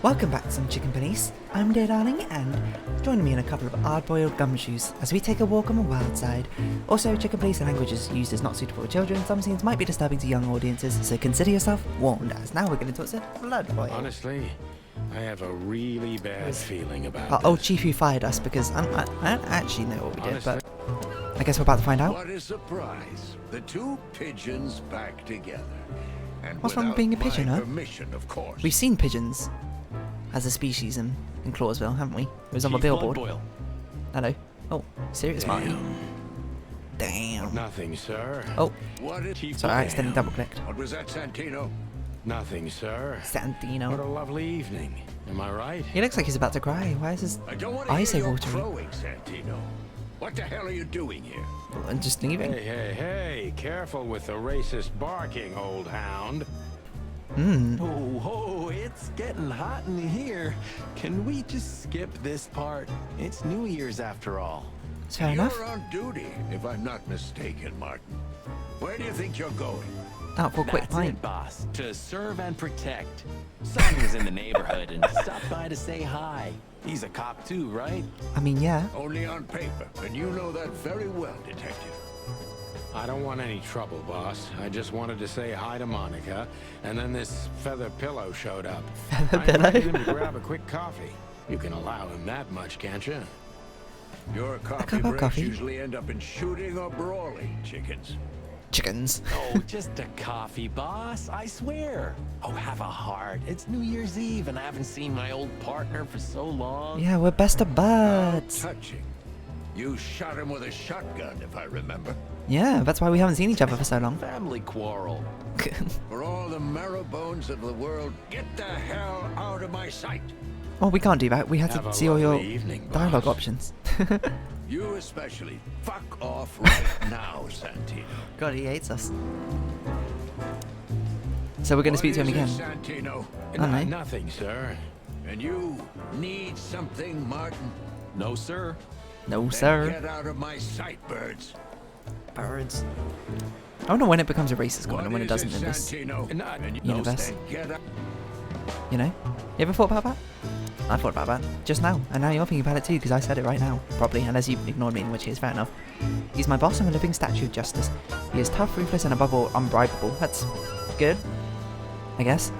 Welcome back to some Chicken Police. I'm Dear Darling, and join me in a couple of hard-boiled gumshoes as we take a walk on the wild side. Also, Chicken Police language is used as not suitable for children. Some scenes might be disturbing to young audiences, so consider yourself warned, as now we're going to talk to Blood Boil. Honestly, I have a really bad feeling about Our old chief who fired us because I don't actually know what we did, but I guess we're about to find out. What a surprise. The two pigeons back together. And What's wrong with being a pigeon, huh? Permission, of course. We've seen pigeons as a species in Clawville, haven't we? It was on the billboard. Hello. Oh, serious Marty. Damn. Nothing, sir. Oh, What is Chief? sorry, I accidentally double-clicked. What was that, Santino? Nothing, sir. What a Santino. lovely evening. Am I right? He looks like he's about to cry. Why is his I don't want to eyes hear so your watery? crowing, Santino. What the hell are you doing here? I'm just leaving. Hey, careful with the racist barking, old hound. Oh, it's getting hot in here. Can we just skip this part? It's New Year's after all. It's fair enough. You're on duty, if I'm not mistaken, Martin. Where do you think you're going? Out for a quick That's pint. it, boss. To serve and protect. Son was in the neighborhood and stopped by to say hi. He's a cop too, right? I mean, yeah. Only on paper, and you know that very well, Detective. I don't want any trouble, boss. I just wanted to say hi to Monica, and then this feather pillow showed up. Feather I pillow? invited him to grab a quick coffee. You can allow him that much, can't you? Your coffee cup of breaks coffee? usually end up in shooting or brawling, chickens. Chickens. Oh, just a coffee, boss. I swear. Oh, have a heart. It's New Year's Eve, and I haven't seen my old partner for so long. Yeah, we're best of How buds. touching. You shot him with a shotgun, if I remember. Yeah, that's why we haven't seen each other for so long. Family quarrel. For all the marrow bones of the world, get the hell out of my sight. Oh, we can't do that. We have Have to a see all your lovely evening, dialogue boss. options. You especially. Fuck off right now, Santino. God, he hates us. So we're going to speak to him again. Santino. know. Nothing, sir. And you need something, Martin? No, sir. No, Then sir. Get out of my sight, birds. Birds. I don't know when it becomes a racist corner and when it What is doesn't in this Santino? And you universe. then get out. You know? You ever thought about that? I thought about that just now, and now you're thinking about it too because I said it right now, probably, unless you ignored me, in which is fair enough. He's my boss and a living statue of justice. He is tough, ruthless, and above all, unbribable. That's good, I guess.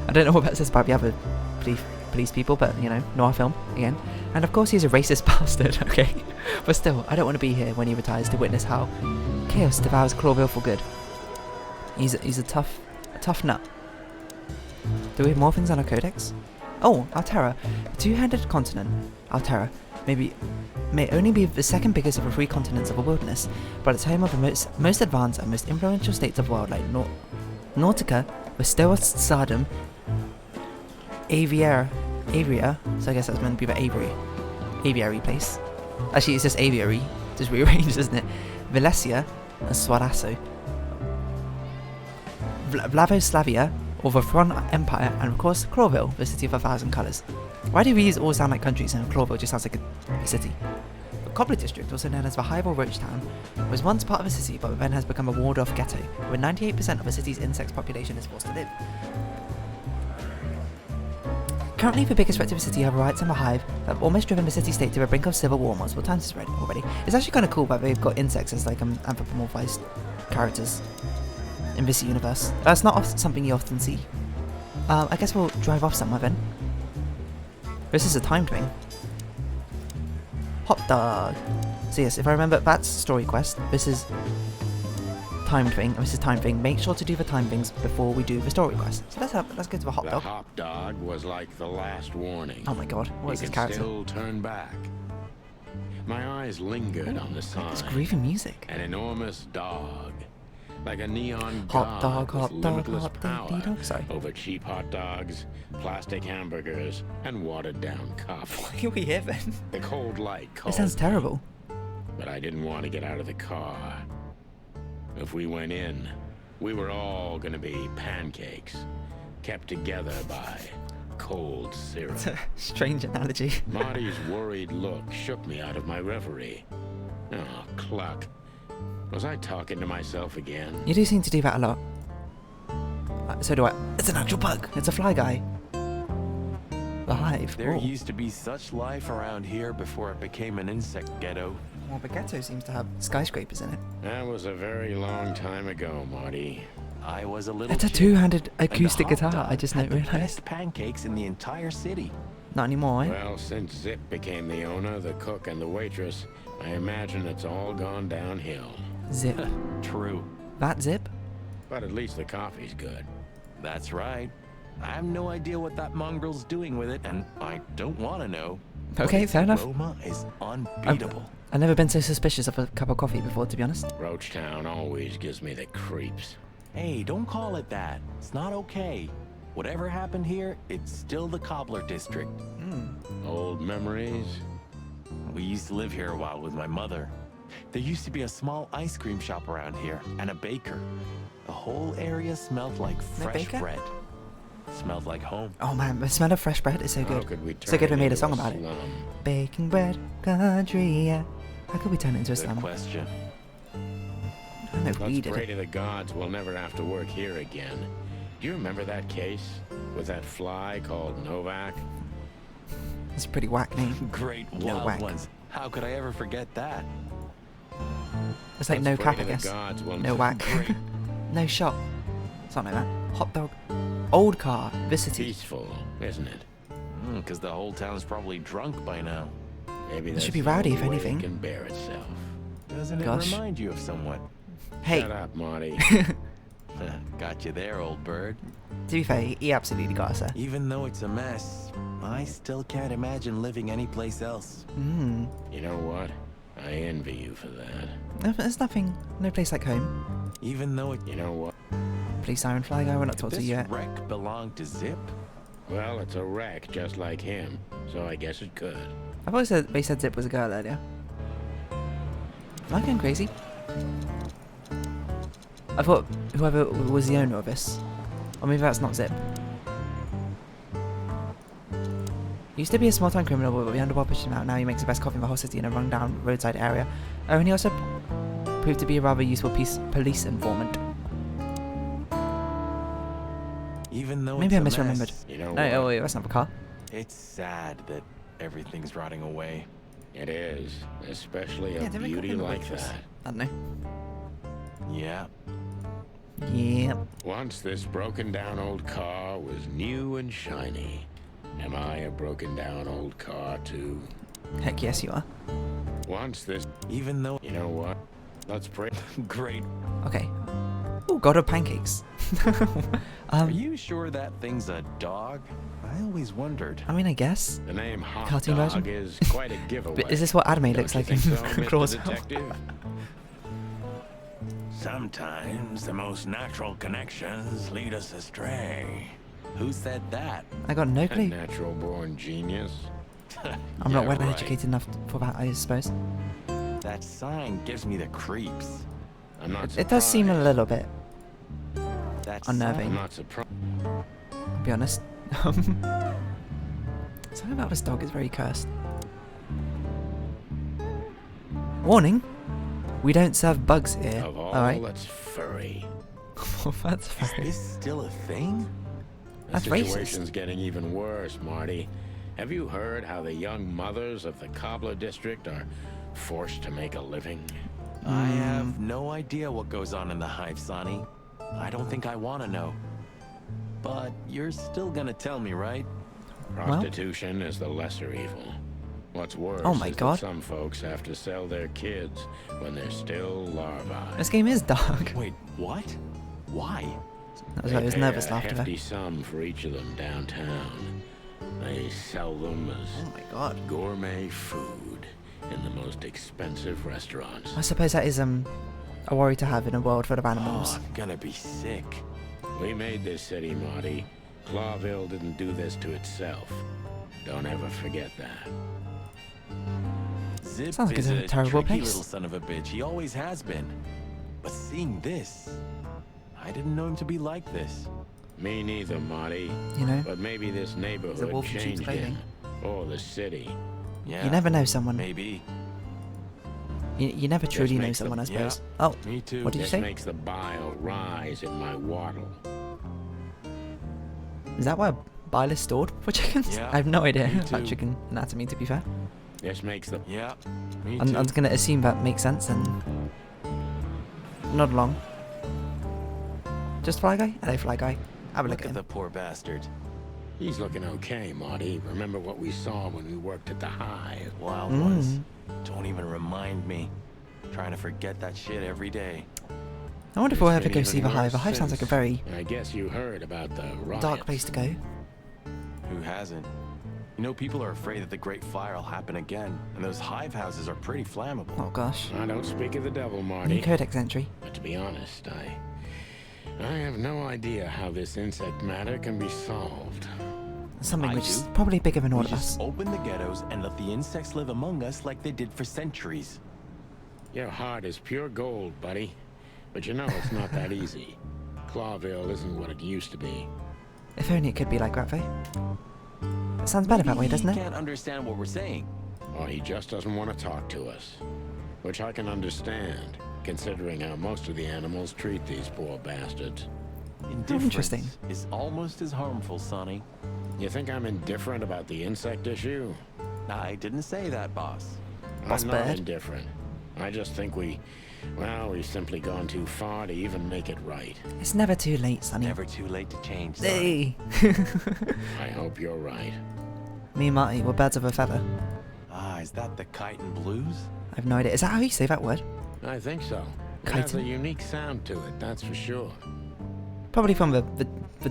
I don't know what that says about the other police people, but, you know, Noir film, again. And of course he's a racist bastard, okay? But still, I don't want to be here when he retires to witness how chaos devours Clawville for good. He's a tough nut. Do we have more things on our codex? Oh, Altera. The two-handed continent, Altera, may only be the second biggest of the three continents of the wilderness, but it's home of the most advanced and most influential states of the world like Nautica, Westoa, Sardom, Avria, so I guess that's meant to be the aviary place. Actually, it's just aviary, just rearranged, isn't it? Valencia and Swarasso. Vlavoslavia, or the Thron Empire, and of course Clawville, the city of 1,000 colours. Why do these all sound like countries and Clawville just sounds like a city? The Cobbler District, also known as the Highville Roach Town, was once part of a city but then has become a walled-off ghetto, where 98% of the city's insect population is forced to live. Currently, the biggest threat to the city are the riots in the Hive that have almost driven the city-state to the brink of civil war multiple times already. It's actually kind of cool that they've got insects as like anthropomorphized characters in this universe. That's not something you often see. I guess we'll drive off somewhere then. This is a timed thing. Hot dog. So yes, if I remember, that's story quest. This is timed thing. This is timed thing. Make sure to do the time things before we do the story quest. So let's go to the hot The dog. hot dog was like the last warning. Oh my god, what is You this can character? still turn back. My eyes lingered on the sign. It's groovy music. An enormous dog. Like a neon Hot god dog, with hot dog, limitless hot power dog. Sorry. over cheap hot dogs, plastic hamburgers, and watered-down coffee. What are we here then? The cold light called It sounds me, terrible. but I didn't want to get out of the car. If we went in, we were all gonna be pancakes, kept together by cold syrup. It's a strange analogy. Marty's worried look shook me out of my reverie. Oh, cluck. Was I talking to myself again? You do seem to do that a lot. So do I. It's an actual bug. It's a fly guy. The Hive. There Oh. used to be such life around here before it became an insect ghetto. Well, the ghetto seems to have skyscrapers in it. That was a very long time ago, Marty. I was a little It's a kid, two-handed and the acoustic hot guitar. dog I just had the realised. best pancakes in the entire city. Not anymore, eh? Well, since Zip became the owner, the cook, and the waitress, I imagine it's all gone downhill. Zip. True. That Zip? But at least the coffee's good. That's right. I have no idea what that mongrel's doing with it, and I don't want to know. Okay, fair enough. Aroma is unbeatable. I've never been so suspicious of a cup of coffee before, to be honest. Roachtown always gives me the creeps. Hey, don't call it that. It's not okay. Whatever happened here, it's still the Cobbler District. Old memories? We used to live here a while with my mother. There used to be a small ice cream shop around here, and a baker. The whole area smelled like fresh baker? bread. Smelled like home. Oh man, the smell of fresh bread is so How good. could we So turn good we it made a into song about it. slum? Baking bread, country, yeah. How could we turn it into a Good slum? question. I don't know if we Let's did pray it. to the gods we'll never have to work here again. Do you remember that case with that fly called Novak? That's a pretty whack name. Great No wild whack. ones. How could I ever forget that? It's like Let's no pray cap, to I the guess. gods we'll No whack. Great. No shop. Something like that. Hot dog. Old car. Vicity. Peaceful, isn't it? Because the whole town's probably drunk by now. Maybe It that's should be the rowdy, only if way anything. It can bear itself. Doesn't Gosh. it remind you of someone? Hey, Shut up, Marty. Got you there, old bird. to be fair, he absolutely got us there. Even though it's a mess, I still can't imagine living anyplace else. You know what? I envy you for that. No, there's nothing. No place like home. Even though it... You know what? Please, Siren Fly Guy, we're not talking to This you yet. wreck belonged to Zip? Well, it's a wreck just like him, so I guess it could. I've always said they said Zip was a girl earlier. Am I going crazy? I thought whoever was the owner of this. Or maybe that's not Zip. He used to be a small-time criminal, but we underwater pushed him out. Now he makes the best coffee in the whole city in a run-down roadside area. Oh, and he also proved to be a rather useful police informant. Even though Maybe I it's a misremembered. mess, You know No, what? oh wait, that's not the car. it's sad that everything's rotting away. It is, especially a Yeah, didn't we call beauty him the like waitress? that. I don't know. Yeah. Yeah. Once this broken down old car was new and shiny. Am I a broken down old car too? Heck yes, you are. Once this... Even though... You know what? Let's pray. Great. Okay. Oh, God of pancakes. Are you sure that thing's a dog? I always wondered. I mean, I guess. The name Hot Cartoon Dog version? is quite a giveaway. But is this what anime Don't looks you like in think so, Mr. Clawville? Detective? Sometimes the most natural connections lead us astray. Who said that? I got no A clue. natural-born genius. I'm not Yeah, well right. educated enough for that, I suppose. That sign gives me the creeps. I'm not surprised. It does seem a little bit, That Unnerving. I'm sign- not surprised. to be honest. Something about this dog is very cursed. Warning! We don't serve bugs here. Of all Alright. that's furry. That's Is very... this still a thing? The That's racist. situation's getting even worse, Marty. Have you heard how the young mothers of the Cobbler District are forced to make a living? I have no idea what goes on in the hive, Sonny. I don't think I want to know. But you're still gonna tell me, right? Prostitution is the lesser evil. What's worse Oh my is God. that some folks have to sell their kids when they're still larvae. This game is dark. Wait, what? Why? That was, like, it was They nervous pay a laughter there. hefty sum for each of them downtown. They sell them as Oh my god. gourmet food in the most expensive restaurants. I suppose that is a worry to have in a world full of Oh, animals. I'm gonna be sick. We made this city, Marty. Clawville didn't do this to itself. Don't ever forget that. Zip Sounds like is it's a a terrible tricky place. little son of a bitch. He always has been. But seeing this, I didn't know him to be like this. Me neither, Marty. You know? But maybe this neighborhood wolf in sheep's changed clothing. him. Or the city. Yeah. You never know someone. Maybe. You never truly know makes them- someone, I yeah. suppose. Oh, Me too. What did you This say? makes the bile rise in my waddle. is that why bile is stored for chickens? Yeah, I have no idea me about too. chicken anatomy, to be fair. This makes the... Yeah, me I'm too. just gonna assume that makes sense and nod along. Just Fly Guy? Hello, Fly Guy. Have a look Look at at him. the poor bastard. He's looking okay, Marty. Remember what we saw when we worked at the hive? Wild ones. Don't even remind me. Trying to forget that shit every day. I wonder if It's we'll ever been go see even the Hive. The worse Hive sounds like a since. very I guess you heard about the riots. dark place to go. Who hasn't? You know, people are afraid that the Great Fire will happen again, and those hive houses are pretty flammable. Oh gosh. I don't speak of the devil, New Marty. codex entry. But to be honest, I have no idea how this insect matter can be solved. Something I which is do. probably bigger than all We of us. just open the ghettos and let the insects live among us like they did for centuries. Your heart is pure gold, buddy. But you know it's not that easy. Clawville isn't what it used to be. If only it could be like that, though. It sounds better that way, doesn't He it? can't understand what we're saying. Or he just doesn't want to talk to us. Which I can understand, considering how most of the animals treat these poor bastards. Indifference interesting. is almost as harmful, Sonny. You think I'm indifferent about the insect issue? I didn't say that, boss. Boss I'm not bird. indifferent. I just think we've simply gone too far to even make it right. It's never too late, Sonny. Never too late to change, Sonny. Hey! I hope you're right. Me and Marty were birds of a feather. Ah, is that the kite and blues? I have no idea. Is that how you say that word? I think so. It has a Chitin? unique sound to it, that's for sure. Probably from the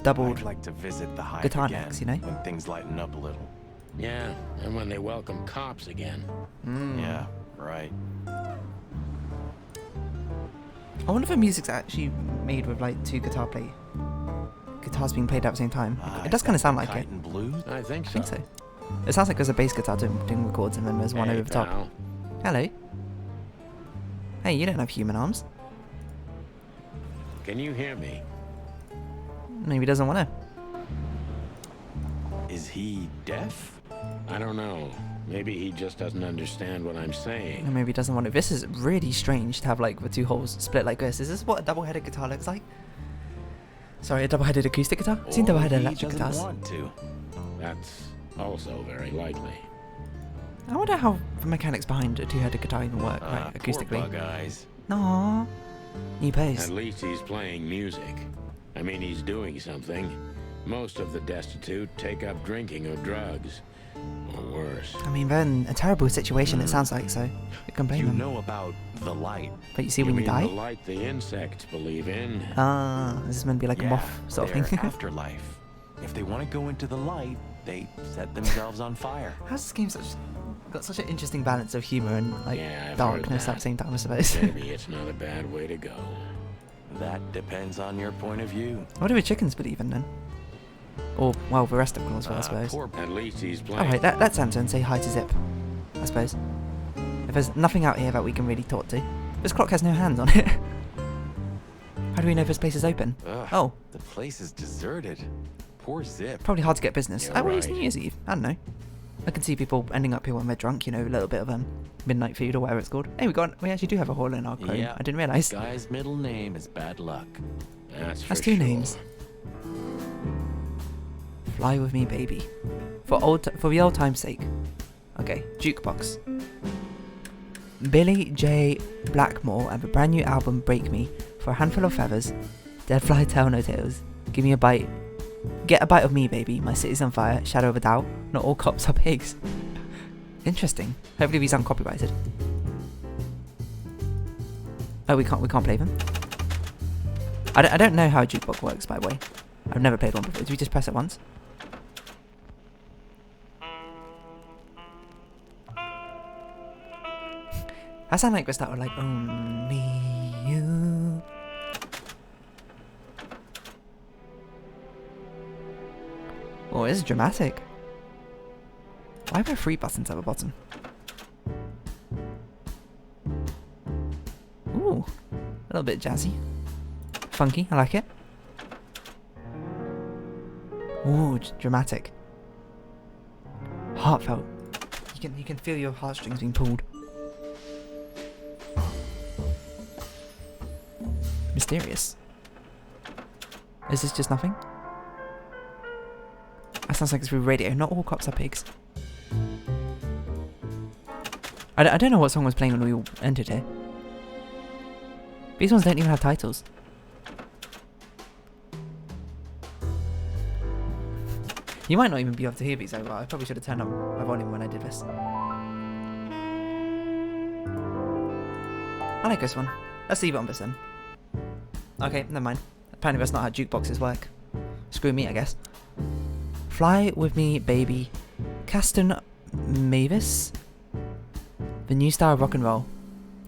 doubled. I'd like to visit the hive guitar again necks, you know? when things lighten up a little. Yeah, and when they welcome cops again. Yeah, right. I wonder if the music's actually made with like two guitars being played at the same time. Ah, It does is kind that of sound the like kite it. and blues? I think I so. think so. It sounds like there's a bass guitar doing records and then there's one Hey, over the top. pal. Hello. Hey, you don't have human arms. Can you hear me? Maybe he doesn't want to. Is he deaf? I don't know. Maybe he just doesn't understand what I'm Or saying. maybe he doesn't want to. This is really strange to have like the two holes split like this. Is this what a double-headed guitar looks like? Sorry, a double-headed acoustic guitar? I've seen Or double-headed he electric doesn't guitars. want to. That's also very likely. I wonder how the mechanics behind a two-headed guitar even work, Ah, like poor acoustically. bug eyes. Aww. New At pace. least he's playing music. I mean, he's doing something. Most of the destitute take up drinking or drugs. Or worse. I mean, they're in a terrible situation, it sounds like, so you can blame You them. know about the light. But you see when you mean die? the light the insects believe in? Ah, this is meant to be like a Yeah, moth sort of their thing. afterlife. If they want to go into the light, they set themselves on fire. How's this game got such an interesting balance of humour and like Yeah, I've heard darkness that. at the same time, I suppose? Maybe it's not a bad way to go. That depends on your point of view. What do the chickens believe in then? Or, well, the rest of them as well, I suppose. Poor At least he's playing. Alright, let's answer and say hi to Zip, I suppose. If there's nothing out here that we can really talk to. This clock has no hands on it. How do we know if this place is open? Ugh, Oh, the place is deserted. Poor Zip. probably hard to get business. You're Oh, well, it's right. New Year's Eve. I don't know. I can see people ending up here when they're drunk, you know, a little bit of midnight food or whatever it's called. Hey, we actually do have a hole in our clone. Yeah, I didn't realise. Guy's middle name is Bad Luck. That's That's for two sure. names. Fly with me, baby. For the old time's sake. Okay, jukebox. Billy J. Blackmore and the brand new album Break Me. For a handful of feathers. Dead fly tell no tales. Give me a bite. Get a bite of me, baby. My city's on fire. Shadow of a doubt. Not all cops are pigs. Interesting. Hopefully these aren't copyrighted. Oh, we can't play them. I don't know how a jukebox works, by the way. I've never played one before. Did we just press it once? I sound like we started like only you. Oh, this is dramatic. Why are there 3 buttons at the bottom? Ooh, a little bit jazzy. Funky, I like it. Ooh, dramatic. Heartfelt. You can feel your heartstrings being pulled. Mysterious. Is this just nothing? That sounds like it's through radio. Not all cops are pigs. I don't know what song was playing when we entered here. These ones don't even have titles. You might not even be able to hear these over. I probably should have turned up my volume when I did this. I like this one. Let's leave it on this then. Okay, never mind. Apparently that's not how jukeboxes work. Screw me, I guess. Fly with me, baby. Caston Mavis. The new style of rock and roll.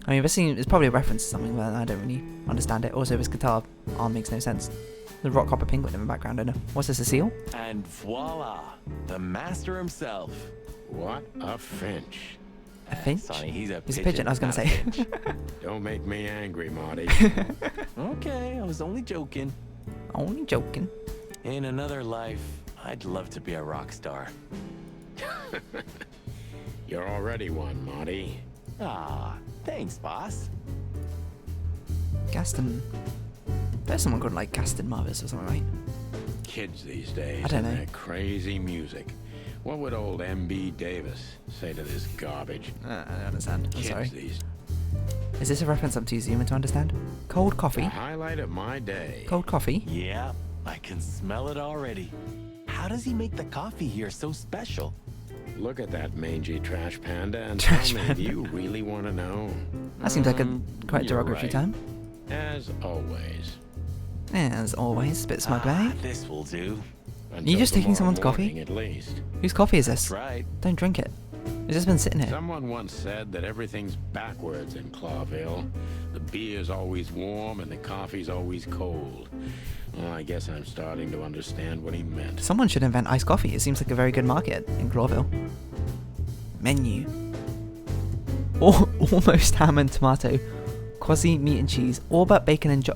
I mean, this is probably a reference to something, but I don't really understand it. Also, this guitar arm makes no sense. The rock hopper penguin in the background, I don't know. What's this, a seal? And voila, the master himself. What a finch. A finch? Sonny, he's a pigeon, I was going to not a say. finch. Don't make me angry, Marty. Okay, I was only joking. Only joking. In another life, I'd love to be a rock star. You're already one, Marty. Ah, thanks, boss. Gaston. There's someone called like Gaston Marvis or something, right? Kids these days I don't and know. their crazy music. What would old M.B. Davis say to this garbage? I don't understand. I'm Kids sorry. these. Is this a reference I'm too human to understand? Cold The coffee? highlight of my day. Cold coffee? Yeah, I can smell it already. How does he make the coffee here so special? Look at that mangy trash panda and Trash tell me, panda. do you really want to know? That seems like a quite You're derogatory right. term. As always. As always, a bit smug, eh? This will do. Until just taking tomorrow someone's coffee? morning, At least. Whose coffee is That's this? right. Don't drink it. It's just been sitting here. Someone once said that everything's backwards in Clawville. The beer's always warm and the coffee's always cold. Well, I guess I'm starting to understand what he meant. Someone should invent iced coffee. It seems like a very good market in Clawville. Menu. Almost ham and tomato. Quasi meat and cheese. All but bacon and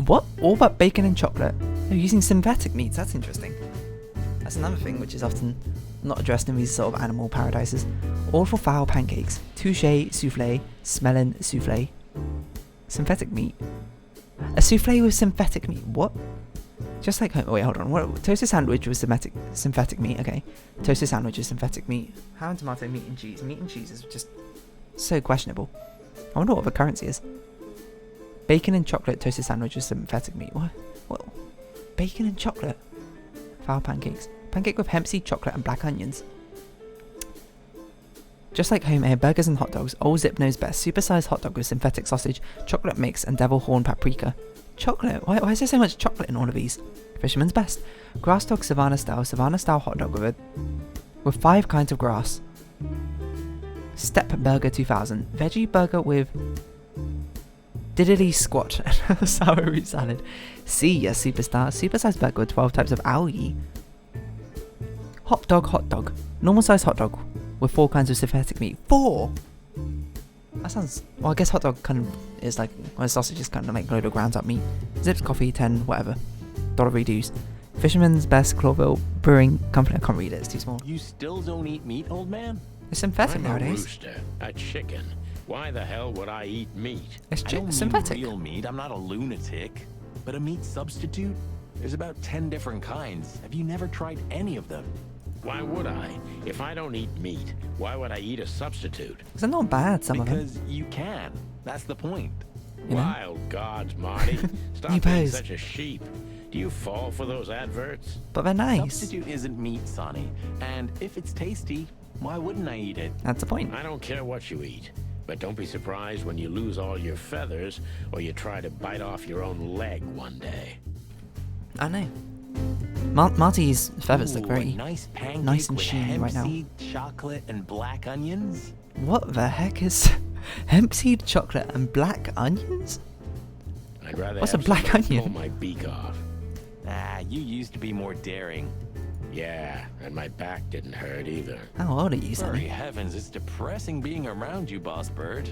what? All but bacon and chocolate. They're using synthetic meats. That's interesting. That's another thing which is often not addressed in these sort of animal paradises. All for foul pancakes. Touche souffle. Smelling souffle. Synthetic meat. A souffle with synthetic meat. What? Just like wait, hold on. What? Toasted sandwich with synthetic meat. Okay. Toasted sandwich with synthetic meat. Ham and tomato, meat and cheese. Meat and cheese is just so questionable. I wonder what the currency is. Bacon and chocolate toasted sandwich with synthetic meat. What? What? Bacon and chocolate. Foul pancakes. Pancake with hemp seed, chocolate, and black onions. Just like home air, burgers and hot dogs. Old Zip knows best. Supersized hot dog with synthetic sausage, chocolate mix, and devil horn paprika. Chocolate? Why is there so much chocolate in all of these? Fisherman's best. Grass dog Savannah style hot dog with 5 kinds of grass. Step Burger 2000. Veggie burger with diddly squat and sour root salad. See ya, superstar. Supersized burger with 12 types of algae. Hot dog. Normal size hot dog with 4 kinds of synthetic meat. 4! That sounds... Well, I guess hot dog kind of is like... Well, sausage is kind of like a load of ground up meat. Zips coffee, 10, whatever. $1 reduce. Fisherman's best Clawville Brewing Company. I can't read it, it's too small. You still don't eat meat, old man? It's synthetic I'm nowadays. a rooster, a chicken. Why the hell would I eat meat? It's I don't mean synthetic. real meat. I'm not a lunatic. But a meat substitute? There's about 10 different kinds. Have you never tried any of them? Why would I? If I don't eat meat, why would I eat a substitute? They're not bad, some of them. Because you can. That's the point. You know? Wild gods, Marty. Stop You being pose. such a sheep. Do you fall for those adverts? But they're nice. Substitute isn't meat, Sonny. And if it's tasty, why wouldn't I eat it? That's the point. I don't care what you eat, but don't be surprised when you lose all your feathers or you try to bite off your own leg one day. I know. Marty's feathers look Ooh, very a nice pancake nice and with sheeny hemp right now. seed, chocolate, and black onions. What the heck is hemp seed, chocolate, and black onions? I'd rather What's a have black somebody onion? pull my beak off. Ah, you used to be more daring. Yeah, and my back didn't hurt either. How old are you, Sorry, Sonny? heavens, it's depressing being around you, boss bird.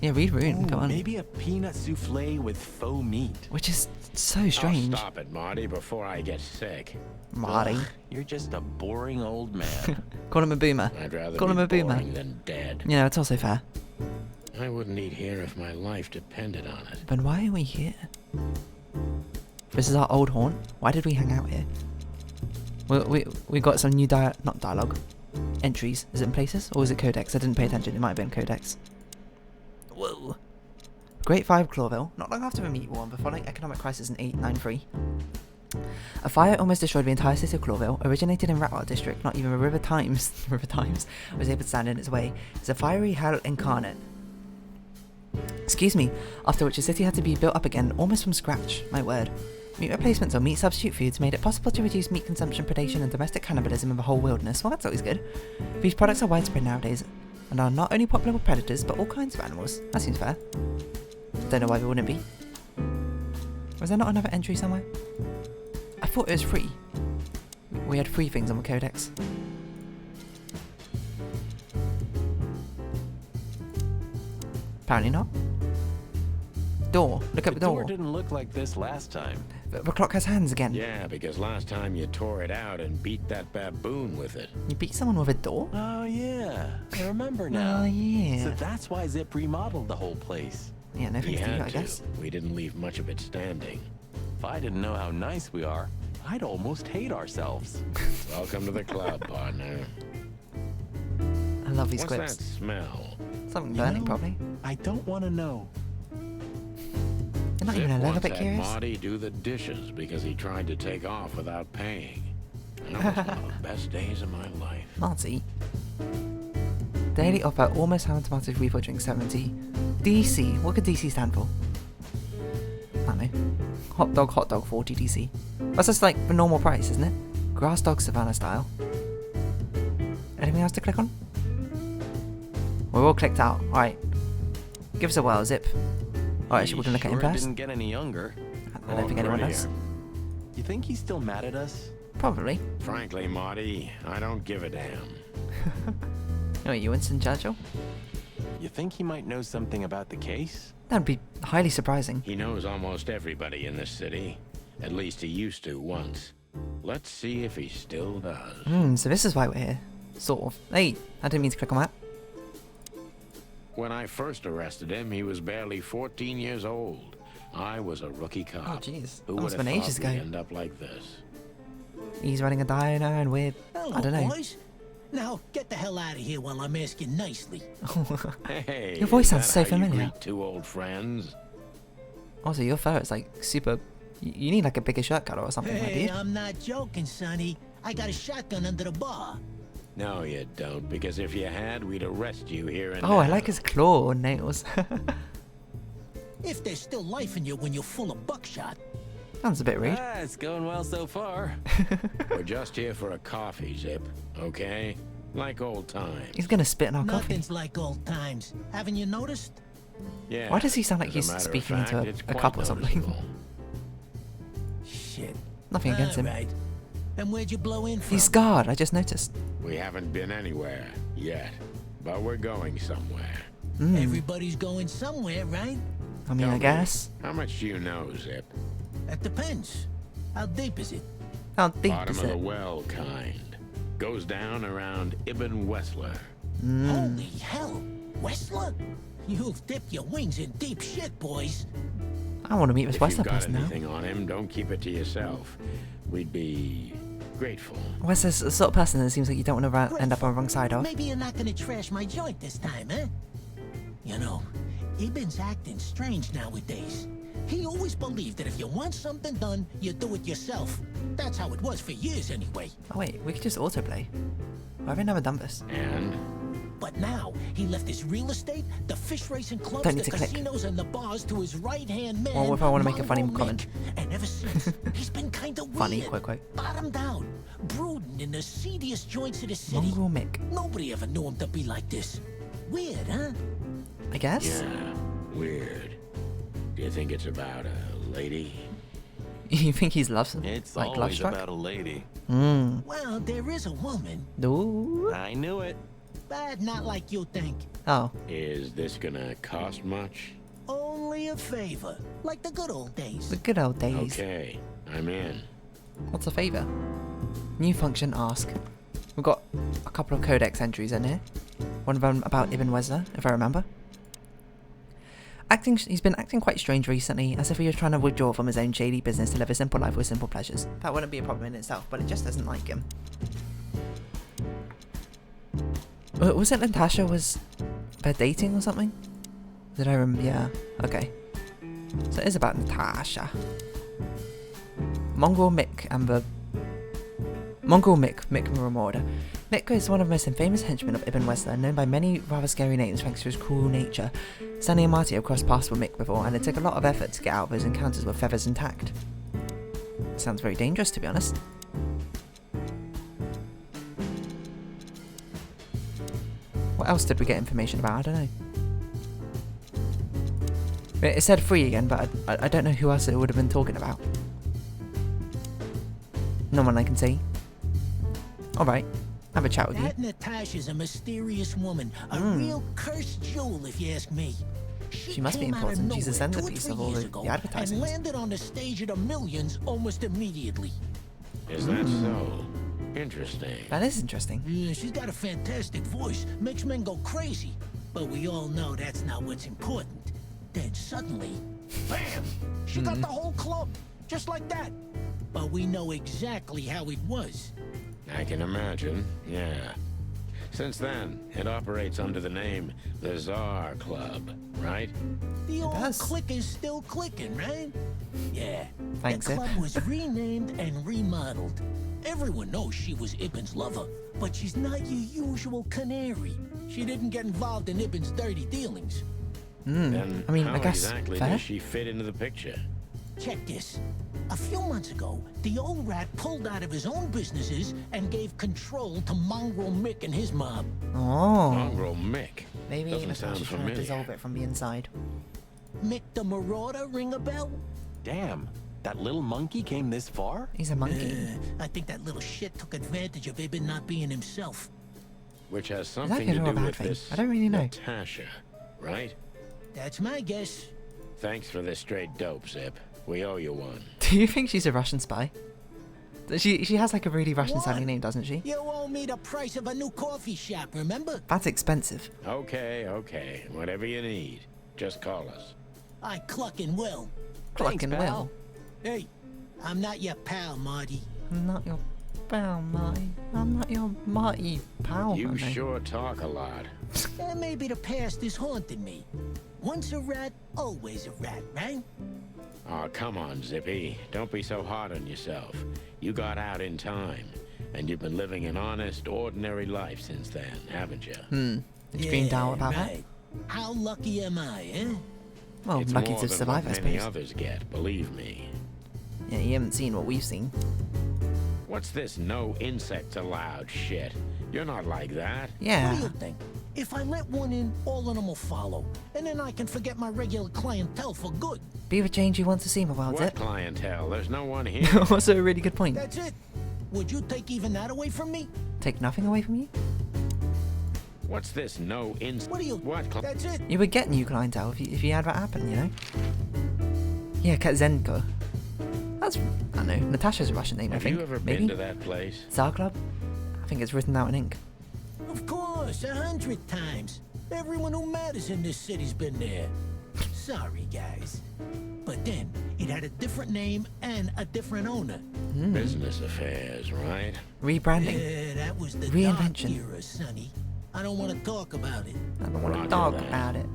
Yeah, read Rune, go Ooh, on. maybe a peanut souffle with faux meat. Which is so strange. Oh, stop it, Marty, before I get sick. Marty. Ugh, you're just a boring old man. Call him a boomer. I'd rather Call be him a boomer. boring than dead. You know, it's also fair. I wouldn't eat here if my life depended on it. But why are we here? This is our old haunt. Why did we hang out here? We got some new not dialogue, entries. Is it in places or is it codex? I didn't pay attention. It might have been codex. Whoa. Great Fire of Clawville. Not long after the meat war and the following economic crisis in 893. A fire almost destroyed the entire city of Clawville, originated in Ratwell district. Not even the River Times was able to stand in its way. It's a fiery hell incarnate. Excuse me. After which the city had to be built up again, almost from scratch. My word. Meat replacements or meat substitute foods made it possible to reduce meat consumption, predation, and domestic cannibalism in the whole wilderness. Well, that's always good. These products are widespread nowadays and are not only popular with predators, but all kinds of animals. That seems fair. Don't know why they wouldn't be. Was there not another entry somewhere? I thought it was free. We had free things on the codex. Apparently not. Door. Look at the door. The door didn't look like this last time. The clock has hands again. Yeah, because last time you tore it out and beat that baboon with it. You beat someone with a door? Oh yeah, I remember now. Oh yeah. So that's why Zip remodeled the whole place. Yeah, no He thanks to you, had I guess. to. We didn't leave much of it standing. If I didn't know how nice we are, I'd almost hate ourselves. Welcome to the club, partner. I love these What's clips. that smell? Something You burning, know, probably. I don't want to know. You're not even a Zip little once bit had curious? Marty do the dishes because he tried to take off without paying. That was one of the best days of my life. Marty. Daily offer almost automatic refill drink 70. DC. What could DC stand for? I don't know. Hot dog 40 DC. That's just like the normal price, isn't it? Grass dog Savannah style. Anything else to click on? We're all clicked out. Alright. Give us a whirl, Zip. Alright, should we look at him Sure first? didn't get any younger. I don't think anyone does. prettier. You think he's still mad at us? Probably. Frankly, Marty, I don't give a damn. Oh, you Winston Churchill? You think he might know something about the case? That'd be highly surprising. He knows almost everybody in this city. At least he used to once. Let's see if he still does. So this is why we're here. Sort of. Hey, I didn't mean to click on that. When I first arrested him, he was barely 14 years old. I was a rookie cop. Oh, jeez. Who That would must have have been ages thought we'd ago. end up like this? He's running a diner and we're... Hello, I don't know. boys. Now get the hell out of here while I'm asking nicely. Hey, Your voice is sounds that so how you familiar. greet two old friends? Also, your fur is like super... You need like a bigger shirt color or something, my Hey, dude. I'm not joking, Sonny. I got a shotgun under the bar. No, you don't, because if you had, we'd arrest you here and Oh, I now. like his claw nails. If there's still life in you when you're full of buckshot. Sounds a bit rude. Ah, it's going well so far. We're just here for a coffee, Zip, okay? Like old times. He's gonna spit in our coffee. Nothing's like old times. Haven't you noticed? Yeah. Why does he sound like as he's matter of speaking into fact, a- it's a quite cup or something? noticeable. Shit. Nothing against him. Alright. And where'd you blow in from? He's scarred, I just noticed. We haven't been anywhere yet, but we're going somewhere. Everybody's going somewhere, right? I mean, Tell I me, guess. How much do you know, Zip? That depends. How deep is it? How deep Bottom is of the it? well kind. Goes down around Ibn Wessler. Holy hell. Wessler? You've dipped your wings in deep shit, boys. I want to meet this If you've Wessler got person now. anything on him, don't keep it to yourself. We'd be grateful. Wessler's the sort of person that seems like you don't want to end up on the wrong side of. Maybe you're not gonna trash my joint this time, eh? You know, Ibn's acting strange nowadays. He always believed that if you want something done, you do it yourself. That's how it was for years anyway. Oh wait, we could just autoplay. Why have I never done this? And But now, he left his real estate, the fish racing clubs, Don't the need to click. casinos, and the bars to his right-hand man, Well, if I wanna make a funny Mongrel comment. Mick. And ever since, he's been kinda weird. Funny, quote. Bottomed out, brooding in the seediest joints of the city. Mongrel Mick. Nobody ever knew him to be like this. Weird, huh? I guess? yeah, weird. Do you think it's about a lady? You think he's loves It's like love always struck? about a lady. Well, there is a woman, No. I knew it. but not like you think. Oh, Is this gonna cost much? Only a favor, like the good old days. the good old days. Okay, I'm in. What's a favour? New function, ask. We've got a couple of codex entries in here. One of them about Ibn Wessler, if I remember. He's been acting quite strange recently, as if he was trying to withdraw from his own shady business to live a simple life with simple pleasures. That wouldn't be a problem in itself, but it just doesn't like him. Was it Natasha they're dating or something? Did I remember? Yeah, okay. So it is about Natasha. Mongrel Mick Marauder. Mick is one of the most infamous henchmen of Ibn Westler, known by many rather scary names thanks to his cruel nature. Sunny and Marty have crossed paths with Mick before, and it took a lot of effort to get out of those encounters with feathers intact. Sounds very dangerous, to be honest. What else did we get information about? I don't know. It said free again, but I don't know who else it would have been talking about. No one I can see. Alright, have a chat with you. That Natasha's a mysterious woman, a real cursed jewel, if you ask me. She must be came out of important. She's a nowhere centerpiece 2 or of 3 all years the ago advertising. and landed on the stage of the millions almost immediately. Is that so? Interesting. That is interesting. Yeah, she's got a fantastic voice, makes men go crazy. But we all know that's not what's important. Then suddenly, bam! She got the whole club, just like that. But we know exactly how it was. I can imagine, yeah. Since then, it operates under the name the Czar Club, right? The old does. click is still clicking, right? Yeah. Thanks, the Ib. club was renamed and remodeled. Everyone knows she was Ibn's lover, but she's not your usual canary. She didn't get involved in Ibn's dirty dealings. Then I mean, how I guess exactly fair. does she fit into the picture? Check this. A few months ago, the old rat pulled out of his own businesses and gave control to Mongrel Mick and his mob. Oh, Mongrel Mick. maybe Doesn't Natasha's sound trying to familiar. dissolve it from the inside. Mick the Marauder, ring a bell? Damn, that little monkey came this far? He's a monkey. I think that little shit took advantage of Ibn not being himself. Which has that something good to or a do bad with thing? this I don't really know. Natasha, right? That's my guess. Thanks for this straight dope, Zip. We owe you one. Do you think she's a Russian spy? She has like a really Russian sounding What? name, doesn't she? You owe me the price of a new coffee shop, remember? That's expensive. Okay. Whatever you need. Just call us. I cluck and will. Thanks, Clucking pal. will. Hey, I'm not your pal, Marty. I'm not your pal, Marty. I'm not your Marty pal. You Marty. sure talk a lot. Maybe the past is haunting me. Once a rat, always a rat, right? Oh, come on, Zippy. Don't be so hard on yourself. You got out in time, and you've been living an honest, ordinary life since then, haven't you? Did you dream out about right. How lucky am I, eh? that? Well, It's lucky more to than survive, I what many suppose. others get, believe me. Yeah, you haven't seen what we've seen. What's this no insects allowed shit? You're not like that. What do Yeah. you think? If I let one in, all of them will follow. And then I can forget my regular clientele for good. Be the change you want to see, my wild What Zip. clientele? There's no one here. Also a really good point. That's it. Would you take even that away from me? Take nothing away from you? What's this no insect? What do you... What? That's it. You would get new clientele if you had that happen, you know? Yeah, Katzenko. That's, I don't know, Natasha's a Russian name, I Have think. you ever Maybe? been to that place? Tsar Club? I think it's written out in ink. Of course, 100 times. Everyone who matters in this city's been there. Sorry, guys. But then, it had a different name and a different owner. Business affairs, right? Rebranding. Yeah, that was the Reinvention. dark era, Sonny. I don't want to talk about it. I don't want to Roger talk that. about it.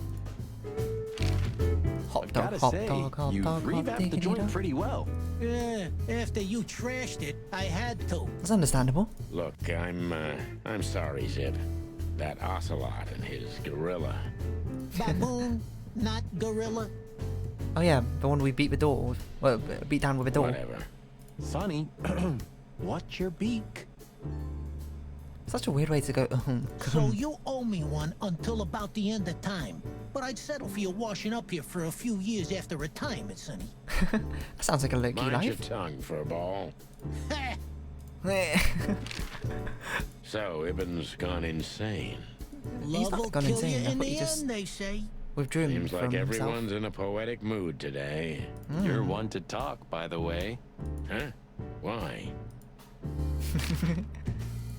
Hot I've dog, gotta hot say, dog, hot you've dog, hot revamped the diggity joint dog. pretty well. Yeah, after you trashed it, I had to. That's understandable. Look, I'm sorry, Zip. That ocelot and his gorilla. Baboon, not gorilla. Oh yeah, the one we beat the door with. Well, beat down with a door. Whatever. Sonny, watch your beak. Such a weird way to go. So you owe me one until about the end of time. But I'd settle for you washing up here for a few years after retirement, Sonny. That sounds like a low-key Mind your life. tongue for a ball. Ha! So, Ibn's gone insane. Love not will gone kill insane, you I in thought the you just- end, they say. Withdrew him Seems from like himself. everyone's in a poetic mood today. You're one to talk, by the way. Huh? Why?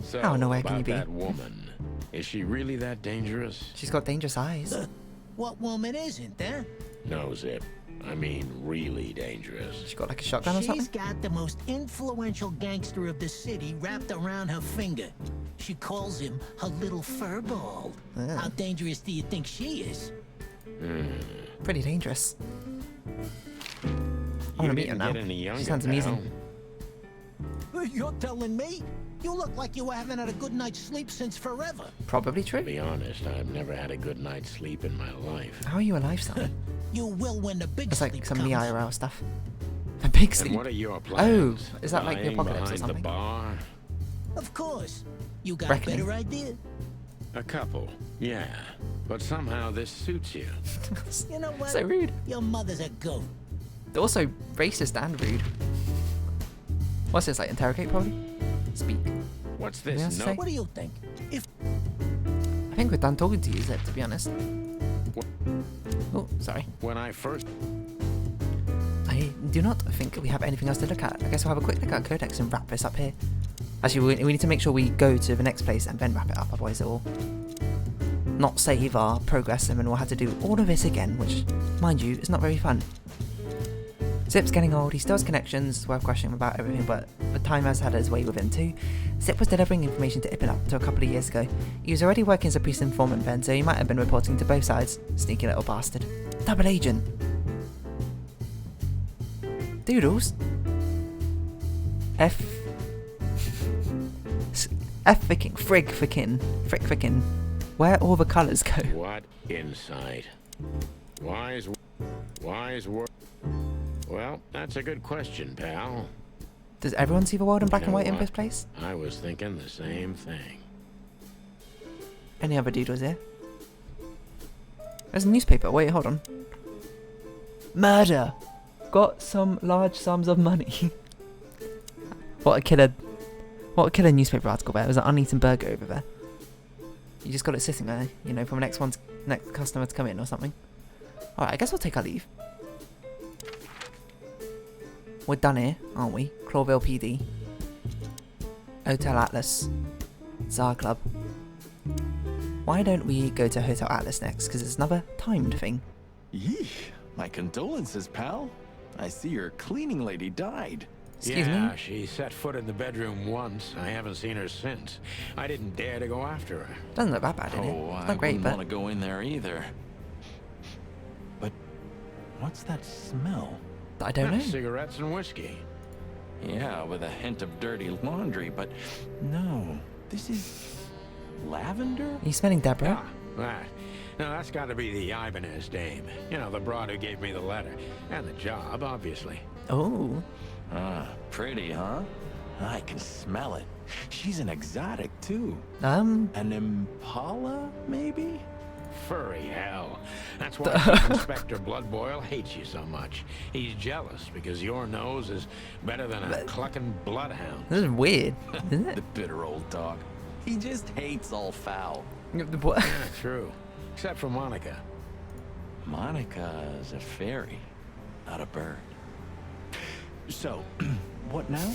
So, How nowhere can about you be? that woman. Is she really that dangerous? She's got dangerous eyes. What woman isn't, huh? No, Zip. I mean, really dangerous. She got like a shotgun or She's something? got the most influential gangster of the city wrapped around her finger. She calls him her little furball. Yeah. How dangerous do you think she is? Pretty dangerous. I want You to meet her didn't now. get any younger, She sounds pal. amazing. You're telling me? You look like you haven't had a good night's sleep since forever. Probably To true. be honest, I've never had a good night's sleep in my life. How are you alive, son? You will when the big That's sleep like some comes. me IRL stuff. A big And sleep. what are your plans? Oh, is that like the Lying apocalypse or behind something? the bar? Of course. You got Reckoning. a better idea? A couple, yeah. But somehow this suits you. You know what? So rude. Your mother's a goat. They're also racist and rude. What's this, like interrogate probably? Speak. What's Yeah, this say- note? What do you think? If I think we're done talking to you, Zip, to be honest. Oh, sorry. When I first... I do not think we have anything else to look at. I guess we'll have a quick look at Codex and wrap this up here. Actually, we need to make sure we go to the next place and then wrap it up, otherwise it will not save our progress and then we'll have to do all of this again, which, mind you, is not very fun. Zip's getting old, he still has connections, it's worth questioning about everything, but the time has had his way with him too. Zip was delivering information to Ipin up to a couple of years ago. He was already working as a priest informant then, so he might have been reporting to both sides. Sneaky little bastard. Double agent. Doodles? F ficking, frig ficking, frick ficking. Where all the colours go. What insight? Wise word. Well, that's a good question, pal. Does everyone see the world in black You and know white in what? this place? I was thinking the same thing. Any other doodles here? There's a newspaper. Wait, hold on. Murder! Got some large sums of money. What a killer newspaper article there. There's an uneaten burger over there. You just got it sitting there, you know, for the next customer to come in or something. Alright, I guess we'll take our leave. We're done here, aren't we? Clawville PD. Hotel Atlas. Tsar Club. Why don't we go to Hotel Atlas next? Because it's another timed thing. Yeesh. My condolences, pal. I see your cleaning lady died. Excuse yeah, me? she set foot in the bedroom once. I haven't seen her since. I didn't dare to go after her. Doesn't look that bad in it. Oh, It's I not great, wouldn't but want to go in there either. But what's that smell? I don't know. Cigarettes and whiskey. Yeah, with a hint of dirty laundry, but no. This is lavender? Are you smelling Deborah? Ah, that. Now, that's got to be the Ibanez dame. You know, the broad who gave me the letter. And the job, obviously. Oh. Ah, pretty, huh? I can smell it. She's an exotic, too. An impala, maybe? Furry hell. That's why Chief Inspector Bloodboil hates you so much. He's jealous because your nose is better than a clucking bloodhound. This is weird, isn't it? The bitter old dog. He just hates all foul. What? Yeah, true. Except for Monica. Monica's a fairy, not a bird. So, what now?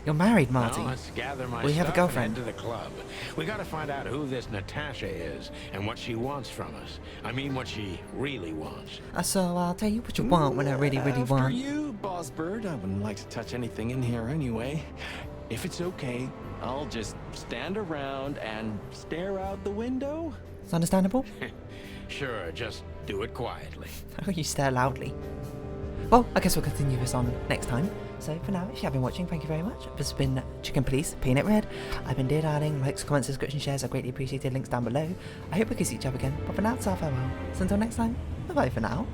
You're married, Marty. Now, let's gather my We have a stuff girlfriend. and head to the club. We gotta find out who this Natasha is and what she wants from us. I mean, what she really wants. So I'll tell you what you want when I really After want. you, Boss Bird. I wouldn't like to touch anything in here anyway. If it's okay, I'll just stand around and stare out the window. It's understandable. Sure, just do it quietly. Oh, you stare loudly. Well, I guess we'll continue this on next time. So for now, if you have been watching, thank you very much. This has been Chicken Police, Peanut Red. I've been Dear Darling. Likes, comments, subscription, shares are greatly appreciated. Links down below. I hope we can see each other again. But for now, it's our farewell. So until next time, bye-bye for now.